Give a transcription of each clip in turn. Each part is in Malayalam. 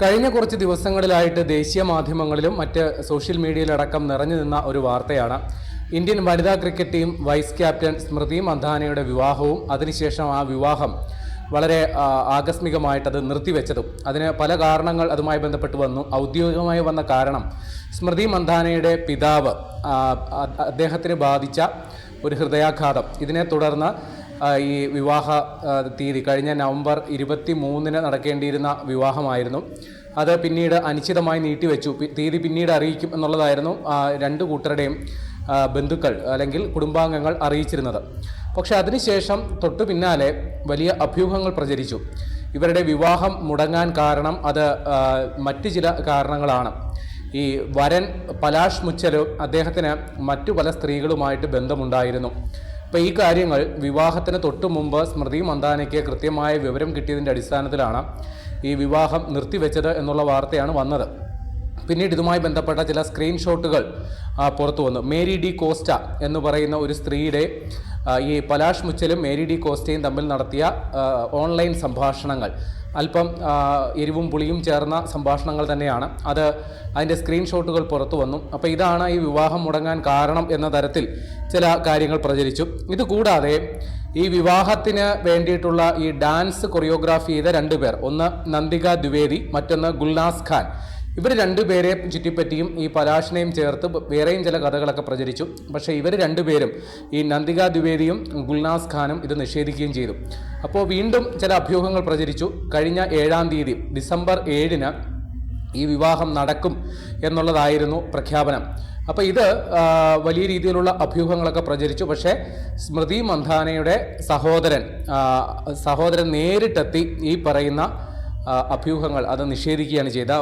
കഴിഞ്ഞ കുറച്ച് ദിവസങ്ങളിലായിട്ട് ദേശീയ മാധ്യമങ്ങളിലും മറ്റ് സോഷ്യൽ മീഡിയയിലടക്കം നിറഞ്ഞു നിന്ന ഒരു വാർത്തയാണ് ഇന്ത്യൻ വനിതാ ക്രിക്കറ്റ് ടീം വൈസ് ക്യാപ്റ്റൻ സ്മൃതി മന്ധാനയുടെ വിവാഹവും അതിനുശേഷം ആ വിവാഹം വളരെ ആകസ്മികമായിട്ടത് നിർത്തിവെച്ചതും. അതിന് പല കാരണങ്ങൾ അതുമായി ബന്ധപ്പെട്ട് വന്നു. ഔദ്യോഗികമായി വന്ന കാരണം സ്മൃതി മന്ധാനയുടെ പിതാവ് അദ്ദേഹത്തിന് ബാധിച്ച ഒരു ഹൃദയാഘാതം. ഇതിനെ തുടർന്ന് ഈ വിവാഹ തീയതി കഴിഞ്ഞ നവംബർ 23 നടക്കേണ്ടിയിരുന്ന വിവാഹമായിരുന്നു. അത് പിന്നീട് അനിശ്ചിതമായി നീട്ടിവെച്ചു. തീയതി പിന്നീട് അറിയിക്കും എന്നുള്ളതായിരുന്നു രണ്ട് കൂട്ടരുടെയും ബന്ധുക്കൾ അല്ലെങ്കിൽ കുടുംബാംഗങ്ങൾ അറിയിച്ചിരുന്നത്. പക്ഷെ അതിനുശേഷം തൊട്ടു പിന്നാലെ വലിയ അഭ്യൂഹങ്ങൾ പ്രചരിച്ചു. ഇവരുടെ വിവാഹം മുടങ്ങാൻ കാരണം അത് മറ്റു ചില കാരണങ്ങളാണ്. ഈ വരൻ പലാഷ് മുച്ചലും അദ്ദേഹത്തിന് മറ്റു പല സ്ത്രീകളുമായിട്ട് ബന്ധമുണ്ടായിരുന്നു. അപ്പോൾ ഈ കാര്യങ്ങൾ വിവാഹത്തിന് തൊട്ടു മുമ്പ് സ്മൃതി മന്ധാനയ്ക്ക് കൃത്യമായ വിവരം കിട്ടിയതിൻ്റെ അടിസ്ഥാനത്തിലാണ് ഈ വിവാഹം നിർത്തിവെച്ചത് എന്നുള്ള വാർത്തയാണ് വന്നത്. പിന്നീട് ഇതുമായി ബന്ധപ്പെട്ട ചില സ്ക്രീൻഷോട്ടുകൾ പുറത്തു വന്നു. മേരി ഡി കോസ്റ്റ എന്ന് പറയുന്ന ഒരു സ്ത്രീയുടെ ഈ പലാഷ് മുച്ചലും മേരി ഡി കോസ്റ്റയും തമ്മിൽ നടത്തിയ ഓൺലൈൻ സംഭാഷണങ്ങൾ, അല്പം എരിവും പുളിയും ചേർന്ന സംഭാഷണങ്ങൾ തന്നെയാണ്. അതിൻ്റെ സ്ക്രീൻഷോട്ടുകൾ പുറത്തു വന്നു. അപ്പോൾ ഇതാണ് ഈ വിവാഹം മുടങ്ങാൻ കാരണം എന്ന തരത്തിൽ ചില കാര്യങ്ങൾ പ്രചരിച്ചു. ഇതുകൂടാതെ ഈ വിവാഹത്തിന് വേണ്ടിയിട്ടുള്ള ഈ ഡാൻസ് കൊറിയോഗ്രാഫി ചെയ്ത രണ്ടുപേർ, ഒന്ന് നന്ദിക ദ്വിവേദി, മറ്റൊന്ന് ഗുൽനാസ് ഖാൻ, ഇവർ രണ്ടുപേരെ ചുറ്റിപ്പറ്റിയും ഈ പലാഷിനെയും ചേർത്ത് വേറെയും ചില കഥകളൊക്കെ പ്രചരിച്ചു. പക്ഷേ ഇവർ രണ്ടുപേരും, ഈ നന്ദിക ദ്വിവേദിയും ഗുൽനാസ് ഖാനും, ഇത് നിഷേധിക്കുകയും ചെയ്തു. അപ്പോൾ വീണ്ടും ചില അഭ്യൂഹങ്ങൾ പ്രചരിച്ചു. കഴിഞ്ഞ 7-ാം തീയതി ഡിസംബർ 7-ന് ഈ വിവാഹം നടക്കും എന്നുള്ളതായിരുന്നു പ്രഖ്യാപനം. അപ്പോൾ ഇത് വലിയ രീതിയിലുള്ള അഭ്യൂഹങ്ങളൊക്കെ പ്രചരിച്ചു. പക്ഷേ സ്മൃതി മന്ധാനയുടെ സഹോദരൻ നേരിട്ടെത്തി ഈ പറയുന്ന അഭ്യൂഹങ്ങൾ അത് നിഷേധിക്കുകയാണ് ചെയ്ത.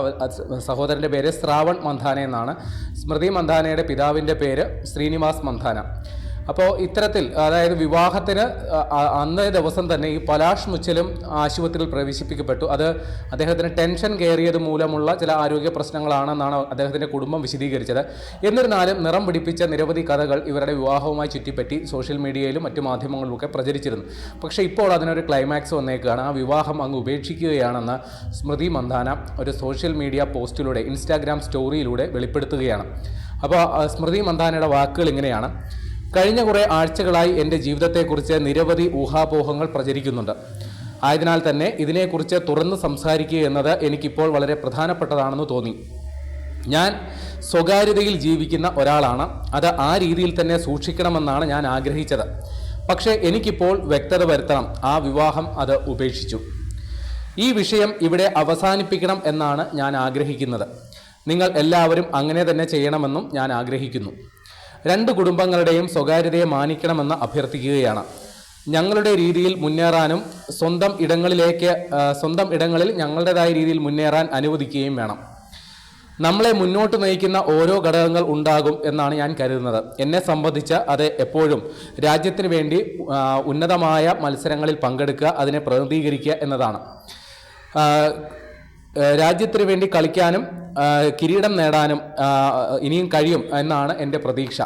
സഹോദരൻ്റെ പേര് ശ്രാവൺ മന്ധാന എന്നാണ്. സ്മൃതി മന്ധാനയുടെ പിതാവിൻ്റെ പേര് ശ്രീനിവാസ് മന്ധാന. അപ്പോൾ ഇത്തരത്തിൽ, അതായത് വിവാഹത്തിന് അന്നേ ദിവസം തന്നെ ഈ പലാഷ് മുച്ചലും ആശുപത്രിയിൽ പ്രവേശിപ്പിക്കപ്പെട്ടു. അത് അദ്ദേഹത്തിന് ടെൻഷൻ കയറിയത് മൂലമുള്ള ചില ആരോഗ്യ പ്രശ്നങ്ങളാണെന്നാണ് അദ്ദേഹത്തിൻ്റെ കുടുംബം വിശദീകരിച്ചത്. എന്നിരുന്നാലും നിറം പിടിപ്പിച്ച നിരവധി കഥകൾ ഇവരുടെ വിവാഹവുമായി ചുറ്റിപ്പറ്റി സോഷ്യൽ മീഡിയയിലും മറ്റു മാധ്യമങ്ങളിലുമൊക്കെ പ്രചരിച്ചിരുന്നു. പക്ഷേ ഇപ്പോൾ അതിനൊരു ക്ലൈമാക്സ് വന്നേക്കുകയാണ്. ആ വിവാഹം അങ്ങ് ഉപേക്ഷിക്കുകയാണെന്ന് സ്മൃതി മന്ധാന ഒരു സോഷ്യൽ മീഡിയ പോസ്റ്റിലൂടെ, ഇൻസ്റ്റാഗ്രാം സ്റ്റോറിയിലൂടെ വെളിപ്പെടുത്തുകയാണ്. അപ്പോൾ സ്മൃതി മന്ധാനയുടെ വാക്കുകൾ ഇങ്ങനെയാണ്: കഴിഞ്ഞ കുറേ ആഴ്ചകളായി എൻ്റെ ജീവിതത്തെക്കുറിച്ച് നിരവധി ഊഹാപോഹങ്ങൾ പ്രചരിക്കുന്നുണ്ട്. ആയതിനാൽ തന്നെ ഇതിനെക്കുറിച്ച് തുറന്ന് സംസാരിക്കുക എന്നത് എനിക്കിപ്പോൾ വളരെ പ്രധാനപ്പെട്ടതാണെന്ന് തോന്നി. ഞാൻ സ്വകാര്യതയിൽ ജീവിക്കുന്ന ഒരാളാണ്. അത് ആ രീതിയിൽ തന്നെ സൂക്ഷിക്കണമെന്നാണ് ഞാൻ ആഗ്രഹിച്ചത്. പക്ഷേ എനിക്കിപ്പോൾ വ്യക്തത വരുത്തണം. ആ വിവാഹം അത് ഉപേക്ഷിച്ചു. ഈ വിഷയം ഇവിടെ അവസാനിപ്പിക്കണം എന്നാണ് ഞാൻ ആഗ്രഹിക്കുന്നത്. നിങ്ങൾ എല്ലാവരും അങ്ങനെ തന്നെ ചെയ്യണമെന്നും ഞാൻ ആഗ്രഹിക്കുന്നു. രണ്ട് കുടുംബങ്ങളുടെയും സ്വകാര്യതയെ മാനിക്കണമെന്ന് അഭ്യർത്ഥിക്കുകയാണ്. ഞങ്ങളുടെ രീതിയിൽ മുന്നേറാനും സ്വന്തം ഇടങ്ങളിൽ ഞങ്ങളുടേതായ രീതിയിൽ മുന്നേറാൻ അനുവദിക്കുകയും വേണം. നമ്മളെ മുന്നോട്ട് നയിക്കുന്ന ഓരോ ഘടകങ്ങൾ ഉണ്ടാകും എന്നാണ് ഞാൻ കരുതുന്നത്. എന്നെ സംബന്ധിച്ച് അത് എപ്പോഴും രാജ്യത്തിന് വേണ്ടി ഉന്നതമായ മത്സരങ്ങളിൽ പങ്കെടുക്കുക, അതിനെ പ്രതിനിധീകരിക്കുക എന്നതാണ്. രാജ്യത്തിന് വേണ്ടി കളിക്കാനും കിരീടം നേടാനും ഇനിയും കഴിയും എന്നാണ് എൻ്റെ പ്രതീക്ഷ.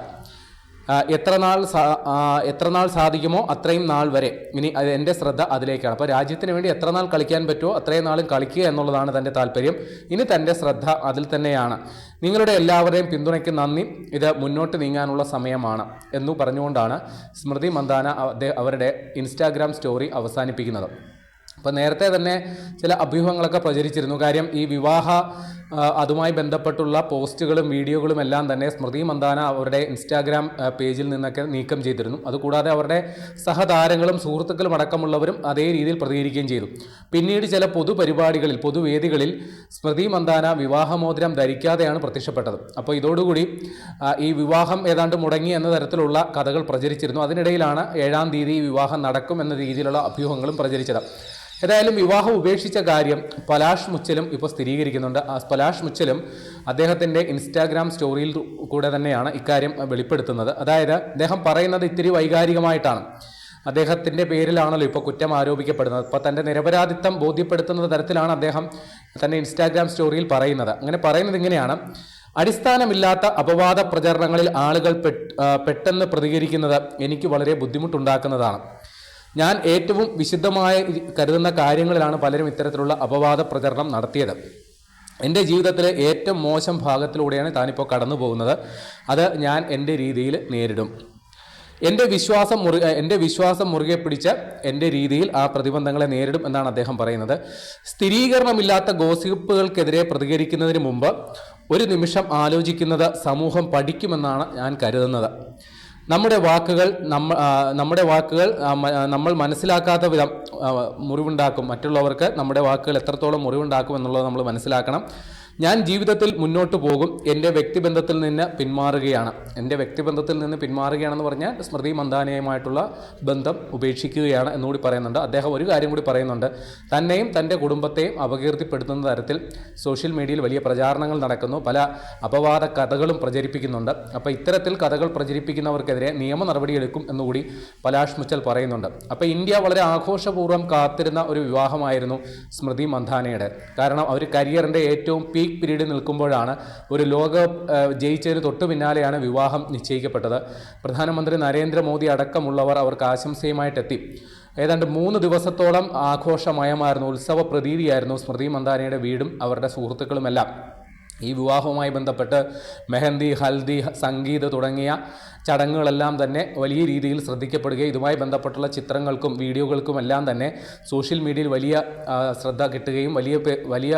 എത്ര നാൾ സാധിക്കുമോ അത്രയും നാൾ വരെ ഇനി എൻ്റെ ശ്രദ്ധ അതിലേക്കാണ്. അപ്പോൾ രാജ്യത്തിന് വേണ്ടി എത്ര നാൾ കളിക്കാൻ പറ്റുമോ അത്രയും നാളും കളിക്കുക എന്നുള്ളതാണ് തൻ്റെ താല്പര്യം. ഇനി തൻ്റെ ശ്രദ്ധ അതിൽ തന്നെയാണ്. നിങ്ങളുടെ എല്ലാവരുടെയും പിന്തുണയ്ക്ക് നന്ദി. ഇത് മുന്നോട്ട് നീങ്ങാനുള്ള സമയമാണ് എന്നു പറഞ്ഞുകൊണ്ടാണ് സ്മൃതി മന്ധാന അവരുടെ ഇൻസ്റ്റാഗ്രാം സ്റ്റോറി അവസാനിപ്പിക്കുന്നത്. അപ്പോൾ നേരത്തെ തന്നെ ചില അഭ്യൂഹങ്ങളൊക്കെ പ്രചരിച്ചിരുന്നു. കാര്യം ഈ അതുമായി ബന്ധപ്പെട്ടുള്ള പോസ്റ്റുകളും വീഡിയോകളും എല്ലാം തന്നെ സ്മൃതി മന്ധാന അവരുടെ ഇൻസ്റ്റാഗ്രാം പേജിൽ നിന്നൊക്കെ നീക്കം ചെയ്തിരുന്നു. അതുകൂടാതെ അവരുടെ സഹതാരങ്ങളും സുഹൃത്തുക്കളും അടക്കമുള്ളവരും അതേ രീതിയിൽ പ്രതികരിക്കുകയും ചെയ്തു. പിന്നീട് ചില പൊതുവേദികളിൽ സ്മൃതി മന്ധാന വിവാഹമോതിരം ധരിക്കാതെയാണ് പ്രത്യക്ഷപ്പെട്ടത്. അപ്പോൾ ഇതോടുകൂടി ഈ വിവാഹം ഏതാണ്ട് മുടങ്ങി എന്ന തരത്തിലുള്ള കഥകൾ പ്രചരിച്ചിരുന്നു. അതിനിടയിലാണ് 7-ാം തീയതി വിവാഹം നടക്കും എന്ന രീതിയിലുള്ള അഭ്യൂഹങ്ങളും പ്രചരിച്ചത്. ഏതായാലും വിവാഹം ഉപേക്ഷിച്ച കാര്യം പലാഷ് മുച്ചലും ഇപ്പോൾ സ്ഥിരീകരിക്കുന്നുണ്ട്. പലാഷ് മുച്ചലും അദ്ദേഹത്തിൻ്റെ ഇൻസ്റ്റാഗ്രാം സ്റ്റോറിയിൽ കൂടെ തന്നെയാണ് ഇക്കാര്യം വെളിപ്പെടുത്തുന്നത്. അതായത് അദ്ദേഹം പറയുന്നത് ഇത്തിരി വൈകാരികമായിട്ടാണ്. അദ്ദേഹത്തിൻ്റെ പേരിലാണല്ലോ ഇപ്പോൾ കുറ്റം ആരോപിക്കപ്പെടുന്നത്. അപ്പോൾ തൻ്റെ നിരപരാധിത്വം ബോധ്യപ്പെടുത്തുന്ന തരത്തിലാണ് അദ്ദേഹം തൻ്റെ ഇൻസ്റ്റാഗ്രാം സ്റ്റോറിയിൽ പറയുന്നത്. അങ്ങനെ പറയുന്നത് ഇങ്ങനെയാണ്: അടിസ്ഥാനമില്ലാത്ത അപവാദ പ്രചരണങ്ങളിൽ ആളുകൾ പെട്ടെന്ന് പ്രതികരിക്കുന്നത് എനിക്ക് വളരെ ബുദ്ധിമുട്ടുണ്ടാക്കുന്നതാണ്. ഞാൻ ഏറ്റവും വിശുദ്ധമായി കരുതുന്ന കാര്യങ്ങളിലാണ് പലരും ഇത്തരത്തിലുള്ള അപവാദ പ്രചരണം നടത്തിയത്. എൻ്റെ ജീവിതത്തിലെ ഏറ്റവും മോശം ഭാഗത്തിലൂടെയാണ് താനിപ്പോൾ കടന്നു പോകുന്നത്. അത് ഞാൻ എൻ്റെ രീതിയിൽ നേരിടും. എൻ്റെ വിശ്വാസം മുറുകെ പിടിച്ച് എൻ്റെ രീതിയിൽ ആ പ്രതിബന്ധങ്ങളെ നേരിടും എന്നാണ് അദ്ദേഹം പറയുന്നത്. സ്ഥിരീകരണമില്ലാത്ത ഗോസിപ്പുകൾക്കെതിരെ പ്രതികരിക്കുന്നതിന് മുമ്പ് ഒരു നിമിഷം ആലോചിക്കുന്നത് സമൂഹം പഠിക്കുമെന്നാണ് ഞാൻ കരുതുന്നത്. നമ്മുടെ വാക്കുകൾ നമ്മൾ മനസ്സിലാക്കാത്ത വിധം മുറിവുണ്ടാക്കും. മറ്റുള്ളവർക്ക് നമ്മുടെ വാക്കുകൾ എത്രത്തോളം മുറിവുണ്ടാക്കും എന്നുള്ളത് നമ്മൾ മനസ്സിലാക്കണം. ഞാൻ ജീവിതത്തിൽ മുന്നോട്ട് പോകും. എൻ്റെ വ്യക്തിബന്ധത്തിൽ നിന്ന് പിന്മാറുകയാണെന്ന് പറഞ്ഞാൽ സ്മൃതി മന്ദാനയുമായിട്ടുള്ള ബന്ധം ഉപേക്ഷിക്കുകയാണ് എന്നുകൂടി പറയുന്നുണ്ട്. അദ്ദേഹം ഒരു കാര്യം കൂടി പറയുന്നുണ്ട്. തന്നെയും തൻ്റെ കുടുംബത്തെയും അപകീർത്തിപ്പെടുത്തുന്ന തരത്തിൽ സോഷ്യൽ മീഡിയയിൽ വലിയ പ്രചാരണങ്ങൾ നടക്കുന്നു. പല അപവാദ കഥകളും പ്രചരിപ്പിക്കുന്നുണ്ട്. അപ്പോൾ ഇത്തരത്തിൽ കഥകൾ പ്രചരിപ്പിക്കുന്നവർക്കെതിരെ നിയമ നടപടിയെടുക്കും എന്നുകൂടി പലാഷ് മുച്ചൽ പറയുന്നുണ്ട്. അപ്പോൾ ഇന്ത്യ വളരെ ആഘോഷപൂർവ്വം കാത്തിരുന്ന ഒരു വിവാഹമായിരുന്നു സ്മൃതി മന്ദാനയുടെ. കാരണം അവർ കരിയറിൻ്റെ ഏറ്റവും പീക്ക് പീരീഡിൽ നിൽക്കുമ്പോഴാണ്, ഒരു ലോകകപ്പ് ജയിച്ചതിന് തൊട്ടു പിന്നാലെയാണ് വിവാഹം നിശ്ചയിക്കപ്പെട്ടത്. പ്രധാനമന്ത്രി നരേന്ദ്രമോദി അടക്കമുള്ളവർ അവർക്ക് ആശംസയുമായിട്ടെത്തി. ഏതാണ്ട് 3 ദിവസത്തോളം ആഘോഷമയമായിരുന്നു, ഉത്സവ പ്രതീതിയായിരുന്നു സ്മൃതി മന്ദാനയുടെ വീടും അവരുടെ സുഹൃത്തുക്കളുമെല്ലാം. ഈ വിവാഹവുമായി ബന്ധപ്പെട്ട് മെഹന്തി, ഹൽദി, സംഗീത് തുടങ്ങിയ ചടങ്ങുകളെല്ലാം തന്നെ വലിയ രീതിയിൽ ശ്രദ്ധിക്കപ്പെടുകയും ഇതുമായി ബന്ധപ്പെട്ടുള്ള ചിത്രങ്ങൾക്കും വീഡിയോകൾക്കും എല്ലാം തന്നെ സോഷ്യൽ മീഡിയയിൽ വലിയ ശ്രദ്ധ കിട്ടുകയും വലിയ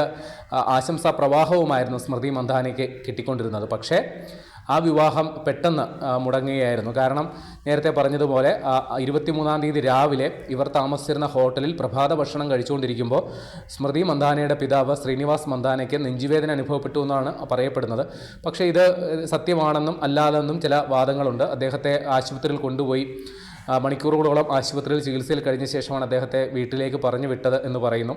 ആശംസാ പ്രവാഹവുമായിരുന്നു സ്മൃതി മന്ദാനയ്ക്ക് കിട്ടിക്കൊണ്ടിരുന്നത്. പക്ഷേ ആ വിവാഹം പെട്ടെന്ന് മുടങ്ങുകയായിരുന്നു. കാരണം നേരത്തെ പറഞ്ഞതുപോലെ 23-ാം തീയതി രാവിലെ ഇവർ താമസിച്ചിരുന്ന ഹോട്ടലിൽ പ്രഭാത ഭക്ഷണം കഴിച്ചുകൊണ്ടിരിക്കുമ്പോൾ സ്മൃതി മന്ദാനയുടെ പിതാവ് ശ്രീനിവാസ് മന്ദാനയ്ക്ക് നെഞ്ചുവേദന അനുഭവപ്പെട്ടു എന്നാണ് പറയപ്പെടുന്നത്. പക്ഷേ ഇത് സത്യമാണെന്നും അല്ലാതെന്നും ചില വാദങ്ങളുണ്ട്. അദ്ദേഹത്തെ ആശുപത്രിയിൽ കൊണ്ടുപോയി മണിക്കൂറുകളോളം ആശുപത്രിയിൽ ചികിത്സയിൽ കഴിഞ്ഞ ശേഷമാണ് അദ്ദേഹത്തെ വീട്ടിലേക്ക് പറഞ്ഞു വിട്ടത് എന്ന് പറയുന്നു.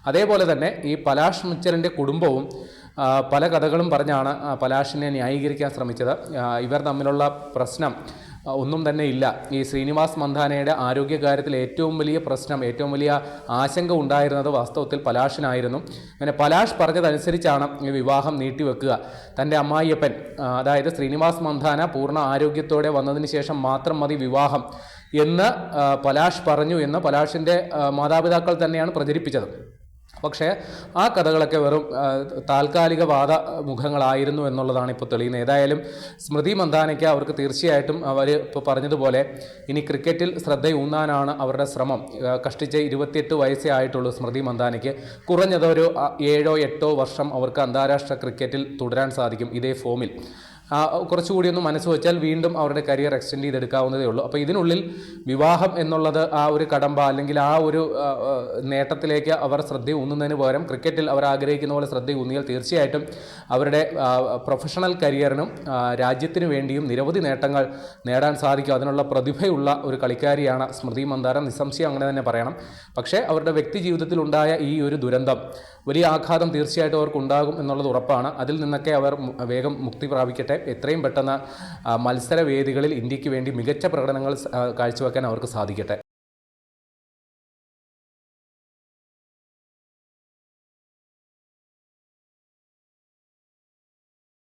അതേപോലെ തന്നെ ഈ പലാഷ് മുച്ചലിൻ്റെ കുടുംബവും പല കഥകളും പറഞ്ഞാണ് പലാഷിനെ ന്യായീകരിക്കാൻ ശ്രമിച്ചത്. ഇവർ തമ്മിലുള്ള പ്രശ്നം ഒന്നും തന്നെ ഇല്ല. ഈ ശ്രീനിവാസ് മന്ദാനയുടെ ആരോഗ്യകാര്യത്തിൽ ഏറ്റവും വലിയ ആശങ്ക ഉണ്ടായിരുന്നത് വാസ്തവത്തിൽ പലാഷിനായിരുന്നു. അങ്ങനെ പലാഷ് പറഞ്ഞതനുസരിച്ചാണ് ഈ വിവാഹം നീട്ടിവെക്കുക. തൻ്റെ അമ്മായിയപ്പൻ, അതായത് ശ്രീനിവാസ് മന്ദാന പൂർണ്ണ ആരോഗ്യത്തോടെ വന്നതിന് ശേഷം മാത്രം മതി വിവാഹം എന്ന് പലാഷ് പറഞ്ഞു എന്ന് പലാഷിൻ്റെ മാതാപിതാക്കൾ തന്നെയാണ് പ്രചരിപ്പിച്ചത്. പക്ഷേ ആ കഥകളൊക്കെ വെറും താൽക്കാലിക മുഖങ്ങളായിരുന്നു എന്നുള്ളതാണ് ഇപ്പോൾ തെളിയുന്നത്. ഏതായാലും സ്മൃതി മന്ദാനയ്ക്ക് അവർക്ക് തീർച്ചയായിട്ടും അവർ ഇപ്പോൾ പറഞ്ഞതുപോലെ ഇനി ക്രിക്കറ്റിൽ ശ്രദ്ധയൂന്നാനാണ് അവരുടെ ശ്രമം. കഷ്ടിച്ച് 28 വയസ്സേ ആയിട്ടുള്ളൂ സ്മൃതി മന്ദാനയ്ക്ക്. കുറഞ്ഞതൊരു 7-8 വർഷം അവർക്ക് അന്താരാഷ്ട്ര ക്രിക്കറ്റിൽ തുടരാൻ സാധിക്കും ഇതേ ഫോമിൽ. കുറച്ചുകൂടി ഒന്ന് മനസ്സ് വെച്ചാൽ വീണ്ടും അവരുടെ കരിയർ എക്സ്റ്റെൻഡ് ചെയ്തെടുക്കാവുന്നതേ ഉള്ളൂ. അപ്പോൾ ഇതിനുള്ളിൽ വിവാഹം എന്നുള്ളത് ആ ഒരു കടമ്പ അല്ലെങ്കിൽ ആ ഒരു നേട്ടത്തിലേക്ക് അവർ ശ്രദ്ധയൂന്നുന്നതിന് പകരം ക്രിക്കറ്റിൽ അവർ ആഗ്രഹിക്കുന്ന പോലെ ശ്രദ്ധയൂന്നിയാൽ തീർച്ചയായിട്ടും അവരുടെ പ്രൊഫഷണൽ കരിയറിനും രാജ്യത്തിനു വേണ്ടിയും നിരവധി നേട്ടങ്ങൾ നേടാൻ സാധിക്കും. അതിനുള്ള പ്രതിഭയുള്ള ഒരു കളിക്കാരിയാണ് സ്മൃതി മന്ദാന, നിസ്സംശയം അങ്ങനെ തന്നെ പറയണം. പക്ഷേ അവരുടെ വ്യക്തി ജീവിതത്തിലുണ്ടായ ഈ ഒരു ദുരന്തം വലിയ ആഘാതം തീർച്ചയായിട്ടും അവർക്കുണ്ടാകും എന്നുള്ളത് ഉറപ്പാണ്. അതിൽ നിന്നൊക്കെ അവർ വേഗം മുക്തി പ്രാപിക്കട്ടെ. എത്രയും പെട്ടെന്ന് മത്സരവേദികളിൽ ഇന്ത്യക്ക് വേണ്ടി മികച്ച പ്രകടനങ്ങൾ കാഴ്ചവെക്കാൻ അവർക്ക് സാധിക്കട്ടെ.